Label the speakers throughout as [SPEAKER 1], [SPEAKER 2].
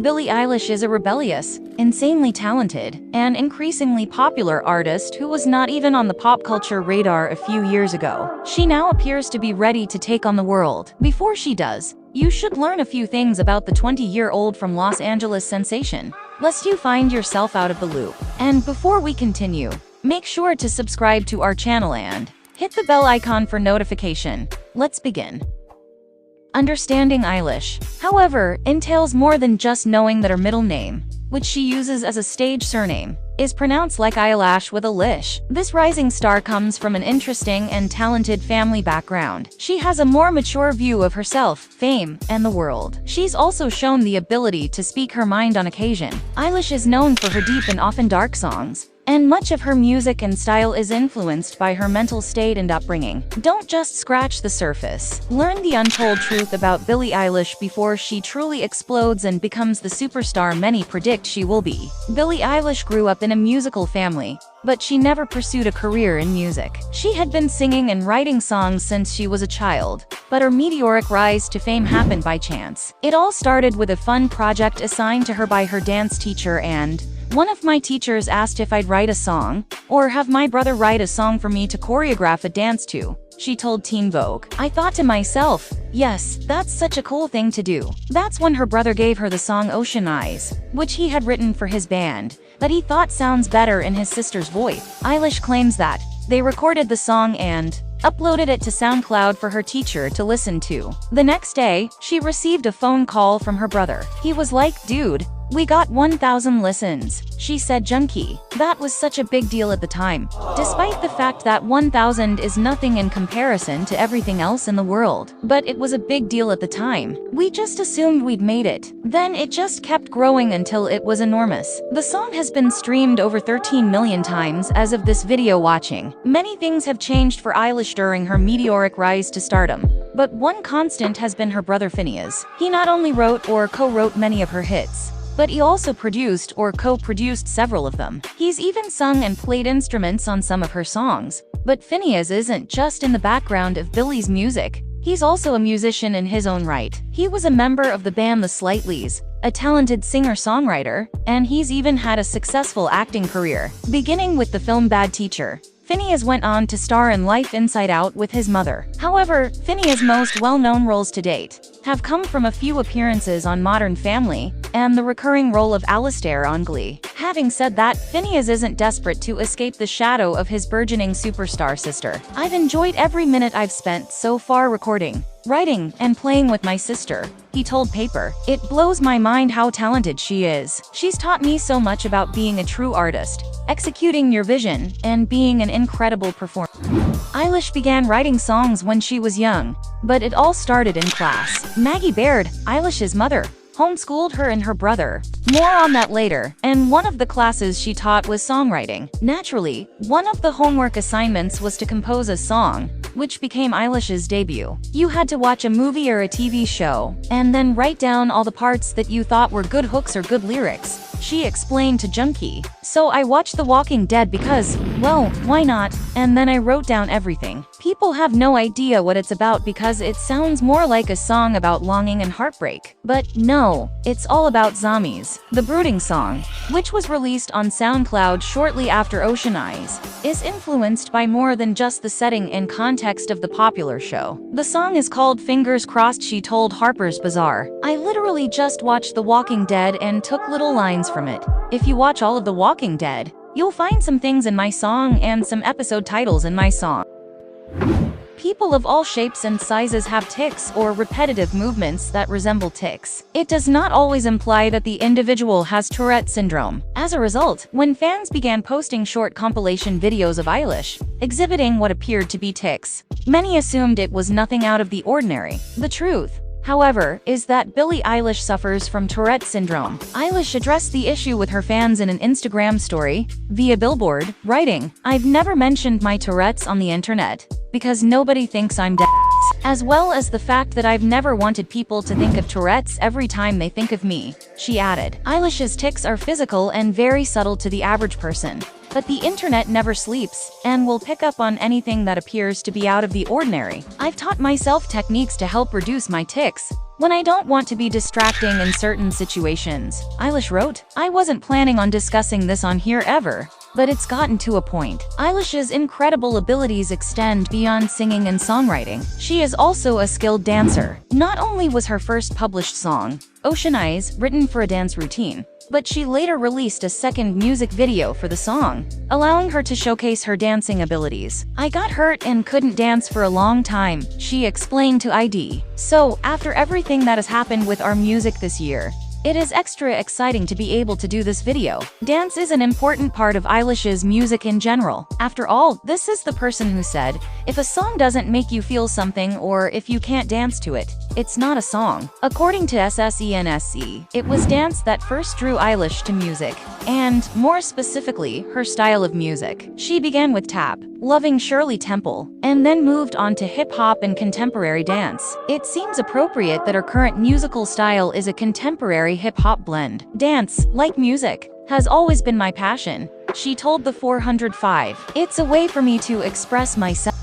[SPEAKER 1] Billie Eilish is a rebellious, insanely talented, and increasingly popular artist who was not even on the pop culture radar a few years ago. She now appears to be ready to take on the world. Before she does, you should learn a few things about the 20-year-old from Los Angeles sensation, lest you find yourself out of the loop. And before we continue, make sure to subscribe to our channel and hit the bell icon for notification. Let's begin. Understanding Eilish, however, entails more than just knowing that her middle name, which she uses as a stage surname, is pronounced like Eyelash with a lish. This rising star comes from an interesting and talented family background. She has a more mature view of herself, fame, and the world. She's also shown the ability to speak her mind on occasion. Eilish is known for her deep and often dark songs, and much of her music and style is influenced by her mental state and upbringing. Don't just scratch the surface. Learn the untold truth about Billie Eilish before she truly explodes and becomes the superstar many predict she will be. Billie Eilish grew up in a musical family, but she never pursued a career in music. She had been singing and writing songs since she was a child, but her meteoric rise to fame happened by chance. It all started with a fun project assigned to her by her dance teacher, and one of my teachers asked if I'd write a song, or have my brother write a song for me to choreograph a dance to, she told Teen Vogue. I thought to myself, yes, that's such a cool thing to do. That's when her brother gave her the song Ocean Eyes, which he had written for his band, that he thought sounds better in his sister's voice. Eilish claims that they recorded the song and uploaded it to SoundCloud for her teacher to listen to. The next day, she received a phone call from her brother. He was like, "Dude, we got 1,000 listens," she said. Junkie. That was such a big deal at the time, despite the fact that 1,000 is nothing in comparison to everything else in the world. But it was a big deal at the time. We just assumed we'd made it. Then it just kept growing until it was enormous. The song has been streamed over 13 million times as of this video watching. Many things have changed for Eilish during her meteoric rise to stardom, but one constant has been her brother Phineas. He not only wrote or co-wrote many of her hits, but he also produced or co-produced several of them. He's even sung and played instruments on some of her songs. But Phineas isn't just in the background of Billie's music. He's also a musician in his own right. He was a member of the band The Slightlies, a talented singer-songwriter, and he's even had a successful acting career. Beginning with the film Bad Teacher, Phineas went on to star in Life Inside Out with his mother. However, Phineas' most well-known roles to date have come from a few appearances on Modern Family and the recurring role of Alistair on Glee. Having said that, Phineas isn't desperate to escape the shadow of his burgeoning superstar sister. I've enjoyed every minute I've spent so far recording, writing, and playing with my sister, he told Paper. It blows my mind how talented she is. She's taught me so much about being a true artist, executing your vision, and being an incredible performer. Eilish began writing songs when she was young, but it all started in class. Maggie Baird, Eilish's mother, homeschooled her and her brother. More on that later. And one of the classes she taught was songwriting. Naturally, one of the homework assignments was to compose a song, which became Eilish's debut. You had to watch a movie or a TV show, and then write down all the parts that you thought were good hooks or good lyrics, she explained to Junkie. So I watched The Walking Dead because, well, why not? And then I wrote down everything. People have no idea what it's about because it sounds more like a song about longing and heartbreak. But no, it's all about zombies. The Brooding song, which was released on SoundCloud shortly after Ocean Eyes, is influenced by more than just the setting and context of the popular show. The song is called Fingers Crossed, she told Harper's Bazaar. I literally just watched The Walking Dead and took little lines from it. If you watch all of The Walking Dead, you'll find some things in my song and some episode titles in my song. People of all shapes and sizes have tics or repetitive movements that resemble tics. It does not always imply that the individual has Tourette syndrome. As a result, when fans began posting short compilation videos of Eilish exhibiting what appeared to be tics, many assumed it was nothing out of the ordinary. The truth, however, is that Billie Eilish suffers from Tourette syndrome. Eilish addressed the issue with her fans in an Instagram story via Billboard, writing, "I've never mentioned my Tourette's on the internet because nobody thinks I'm dead, as well as the fact that I've never wanted people to think of Tourette's every time they think of me," she added. Eilish's tics are physical and very subtle to the average person, but the internet never sleeps and will pick up on anything that appears to be out of the ordinary. I've taught myself techniques to help reduce my tics, when I don't want to be distracting in certain situations. Eilish wrote, I wasn't planning on discussing this on here ever, but it's gotten to a point. Eilish's incredible abilities extend beyond singing and songwriting. She is also a skilled dancer. Not only was her first published song, Ocean Eyes, written for a dance routine, but she later released a second music video for the song, allowing her to showcase her dancing abilities. I got hurt and couldn't dance for a long time, she explained to ID. So, after everything that has happened with our music this year, it is extra exciting to be able to do this video. Dance is an important part of Eilish's music in general. After all, this is the person who said, if a song doesn't make you feel something or if you can't dance to it, it's not a song. According to SSENSC, it was dance that first drew Eilish to music, and, more specifically, her style of music. She began with tap, loving Shirley Temple, and then moved on to hip-hop and contemporary dance. It seems appropriate that her current musical style is a contemporary hip-hop blend. Dance, like music, has always been my passion, she told the 405. It's a way for me to express myself.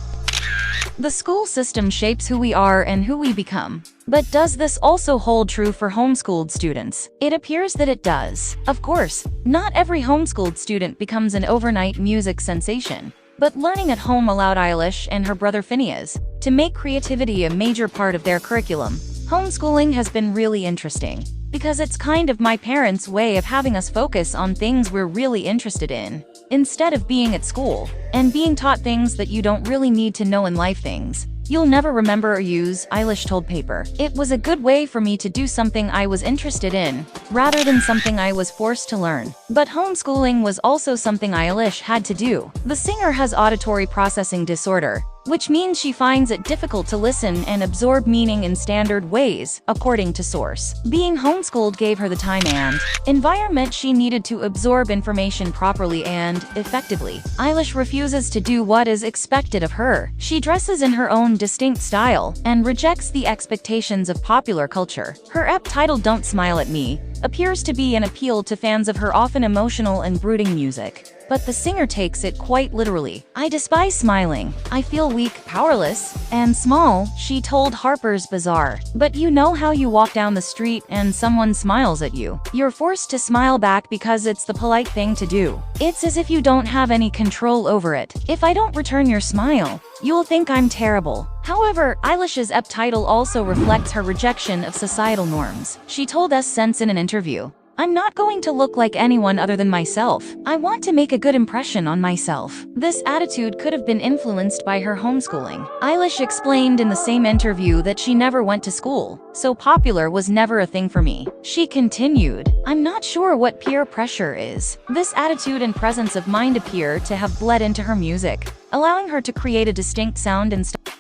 [SPEAKER 1] The school system shapes who we are and who we become. But does this also hold true for homeschooled students? It appears that it does. Of course, not every homeschooled student becomes an overnight music sensation. But learning at home allowed Eilish and her brother Phineas to make creativity a major part of their curriculum. Homeschooling has been really interesting, because it's kind of my parents' way of having us focus on things we're really interested in, instead of being at school and being taught things that you don't really need to know in life, things you'll never remember or use, Eilish told Paper. It was a good way for me to do something I was interested in, rather than something I was forced to learn. But homeschooling was also something Eilish had to do. The singer has auditory processing disorder, which means she finds it difficult to listen and absorb meaning in standard ways, according to source. Being homeschooled gave her the time and environment she needed to absorb information properly and effectively. Eilish refuses to do what is expected of her. She dresses in her own distinct style and rejects the expectations of popular culture. Her EP titled Don't Smile at Me appears to be an appeal to fans of her often emotional and brooding music. But the singer takes it quite literally. I despise smiling. I feel weak, powerless, and small, she told Harper's Bazaar. But you know how you walk down the street and someone smiles at you. You're forced to smile back because it's the polite thing to do. It's as if you don't have any control over it. If I don't return your smile, you'll think I'm terrible. However, Eilish's EP title also reflects her rejection of societal norms. She told Us Sense in an interview, I'm not going to look like anyone other than myself. I want to make a good impression on myself. This attitude could have been influenced by her homeschooling. Eilish explained in the same interview that she never went to school, so popular was never a thing for me. She continued, I'm not sure what peer pressure is. This attitude and presence of mind appear to have bled into her music, allowing her to create a distinct sound and style.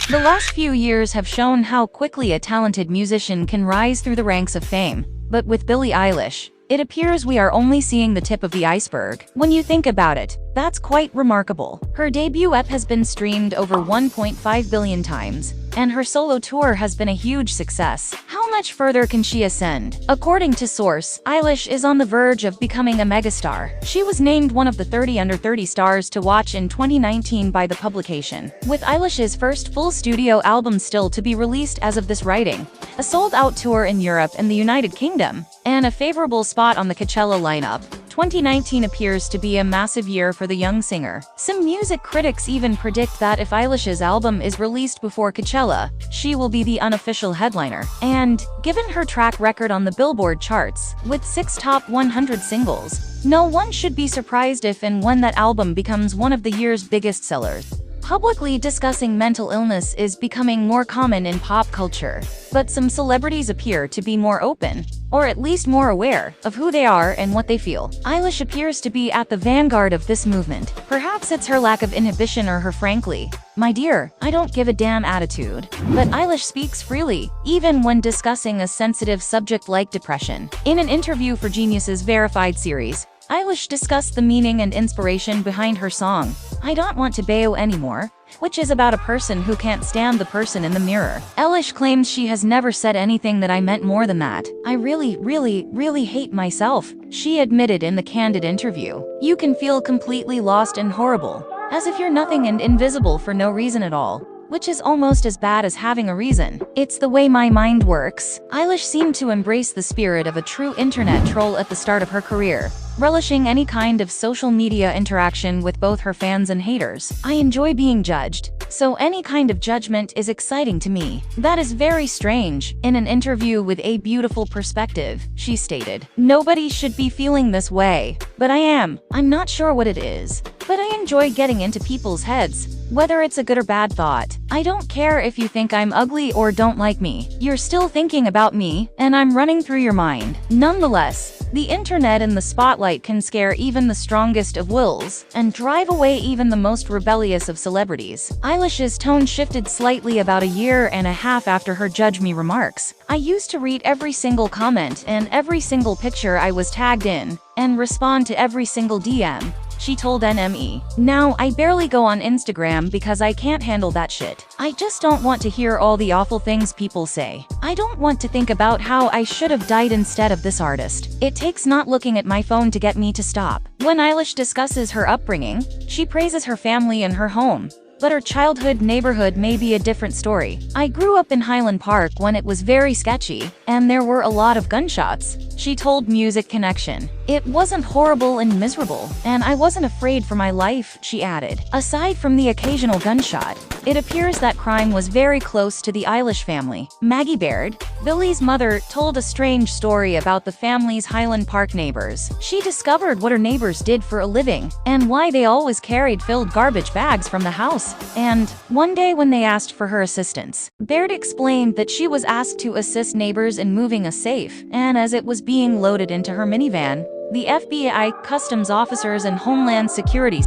[SPEAKER 1] The last few years have shown how quickly a talented musician can rise through the ranks of fame. But with Billie Eilish, it appears we are only seeing the tip of the iceberg. When you think about it, that's quite remarkable. Her debut EP has been streamed over 1.5 billion times, and her solo tour has been a huge success. How much further can she ascend? According to source, Eilish is on the verge of becoming a megastar. She was named one of the 30 under 30 stars to watch in 2019 by the publication, with Eilish's first full studio album still to be released as of this writing, a sold-out tour in Europe and the United Kingdom, and a favorable spot on the Coachella lineup. 2019 appears to be a massive year for the young singer. Some music critics even predict that if Eilish's album is released before Coachella, she will be the unofficial headliner. And, given her track record on the Billboard charts, with 6 top 100 singles, no one should be surprised if and when that album becomes one of the year's biggest sellers. Publicly discussing mental illness is becoming more common in pop culture, but some celebrities appear to be more open, or at least more aware, of who they are and what they feel. Eilish appears to be at the vanguard of this movement. Perhaps it's her lack of inhibition or her frankly, my dear, I don't give a damn attitude. But Eilish speaks freely, even when discussing a sensitive subject like depression. In an interview for Genius's Verified series, Eilish discussed the meaning and inspiration behind her song, I Don't Want to Bayo Anymore, which is about a person who can't stand the person in the mirror. Eilish claims she has never said anything that I meant more than that. I really hate myself, she admitted in the candid interview. You can feel completely lost and horrible, as if you're nothing and invisible for no reason at all. which is almost as bad as having a reason. It's the way my mind works. Eilish seemed to embrace the spirit of a true internet troll at the start of her career, relishing any kind of social media interaction with both her fans and haters. I enjoy being judged, so any kind of judgment is exciting to me. That is very strange. In an interview with A Beautiful Perspective, she stated, "Nobody should be feeling this way, but I am. I'm not sure what it is, but I enjoy getting into people's heads, whether it's a good or bad thought. I don't care if you think I'm ugly or don't like me. You're still thinking about me, and I'm running through your mind." Nonetheless, the internet and the spotlight can scare even the strongest of wills and drive away even the most rebellious of celebrities. Eilish's tone shifted slightly about a year and a half after her "Judge Me" remarks. "I used to read every single comment and every single picture I was tagged in, and respond to every single DM," she told NME. "Now, I barely go on Instagram because I can't handle that shit. I just don't want to hear all the awful things people say. I don't want to think about how I should have died instead of this artist. It takes not looking at my phone to get me to stop." When Eilish discusses her upbringing, she praises her family and her home. But her childhood neighborhood may be a different story. "I grew up in Highland Park when it was very sketchy, and there were a lot of gunshots," she told Music Connection. "It wasn't horrible and miserable, and I wasn't afraid for my life," she added. Aside from the occasional gunshot, it appears that crime was very close to the Eilish family. Maggie Baird, Billie's mother, told a strange story about the family's Highland Park neighbors. She discovered what her neighbors did for a living, and why they always carried filled garbage bags from the house. And one day when they asked for her assistance, Baird explained that she was asked to assist neighbors in moving a safe, and as it was being loaded into her minivan, the FBI, customs officers, and Homeland Security.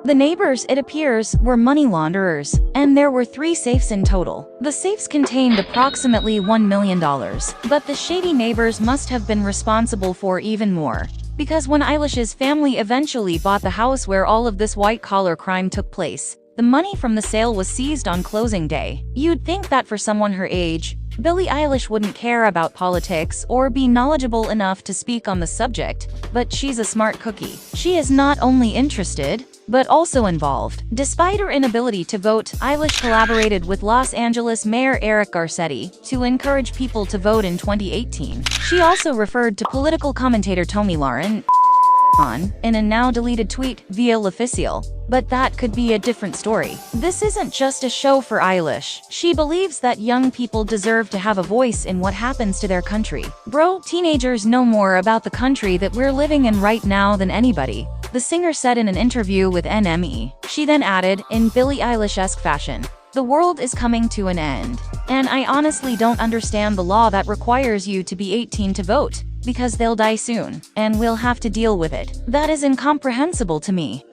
[SPEAKER 1] The neighbors, it appears, were money launderers, and there were 3 safes in total. The safes contained approximately $1 million, but the shady neighbors must have been responsible for even more. Because when Eilish's family eventually bought the house where all of this white-collar crime took place, the money from the sale was seized on closing day. You'd think that for someone her age, Billie Eilish wouldn't care about politics or be knowledgeable enough to speak on the subject, but she's a smart cookie. She is not only interested, but also involved. Despite her inability to vote, Eilish collaborated with Los Angeles Mayor Eric Garcetti to encourage people to vote in 2018. She also referred to political commentator Tomi Lahren in a now-deleted tweet via L'Officiel. But that could be a different story. This isn't just a show for Eilish. She believes that young people deserve to have a voice in what happens to their country. "Bro, teenagers know more about the country that we're living in right now than anybody," the singer said in an interview with NME. She then added, in Billie Eilish-esque fashion, "The world is coming to an end. And I honestly don't understand the law that requires you to be 18 to vote, because they'll die soon, and we'll have to deal with it. That is incomprehensible to me."